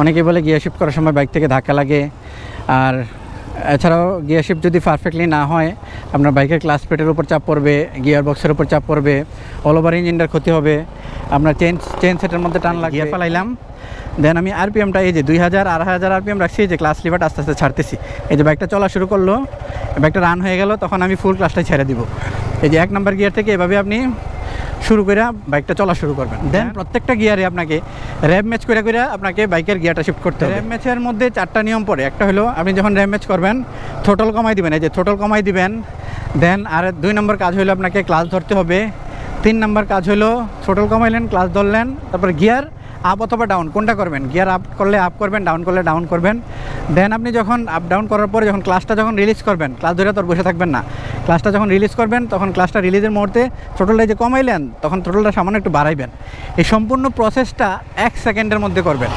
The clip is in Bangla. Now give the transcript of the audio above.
অনেকেই বলে গিয়ার শিফট করার সময় বাইক থেকে ধাক্কা লাগে। আর এছাড়াও গিয়ার শিফট যদি পারফেক্টলি না হয় আপনার বাইকের ক্লাচ প্লেটের উপর চাপ পড়বে, গিয়ার বক্সের উপর চাপ পড়বে, অল ওভার ইঞ্জিনটার ক্ষতি হবে, আপনার চেন সেটের মধ্যে টান লাগে। গিয়ার ফেলাইলাম, দেন আমি আরপিএমটা এই যে 2000 2500 আরপিএম রাখছি, এই যে ক্লাচ লিভারটা আস্তে আস্তে ছাড়তেছি। এই যে বাইকটা চলা শুরু করলো, বাইকটা রান হয়ে গেল, তখন আমি ফুল ক্লাচটাই ছেড়ে দিব। এই যে 1 নম্বর গিয়ার থেকে এভাবে আপনি শুরু করে বাইকটা চলা শুরু করবেন। দেন প্রত্যেকটা গিয়ারে আপনাকে র্যাপ ম্যাচ করে আপনাকে বাইকের গিয়ারটা শিফট করতে হবে। র্যাপ ম্যাচের মধ্যে 4টা নিয়ম পড়ে। একটা হলো আপনি যখন র্যাপ ম্যাচ করবেন থ্রোটল কমাই দিবেন, এই যে থ্রোটল কমাই দিবেন। দেন আর 2 নম্বর কাজ হলো আপনাকে ক্লাচ ধরতে হবে। 3 নম্বর কাজ হলো থ্রোটল কমাইলেন, ক্লাচ ধরলেন, তারপর গিয়ার আপ অথবা ডাউন কোনটা করবেন। গিয়ার আপ করলে আপ করবেন, ডাউন করলে ডাউন করবেন। দেন আপনি যখন আপ ডাউন করার পরে যখন ক্লাচটা যখন রিলিজ করবেন, ক্লাচ ধরে তো বসে থাকবেন না, ক্লাচটা যখন রিলিজ করবেন তখন ক্লাচটা রিলিজের মুহূর্তে থ্রোটলটা যে কমাইলেন তখন থ্রোটলটা সামান্য একটু বাড়াইবেন। এই সম্পূর্ণ প্রসেসটা 1 সেকেন্ডের মধ্যে করবেন।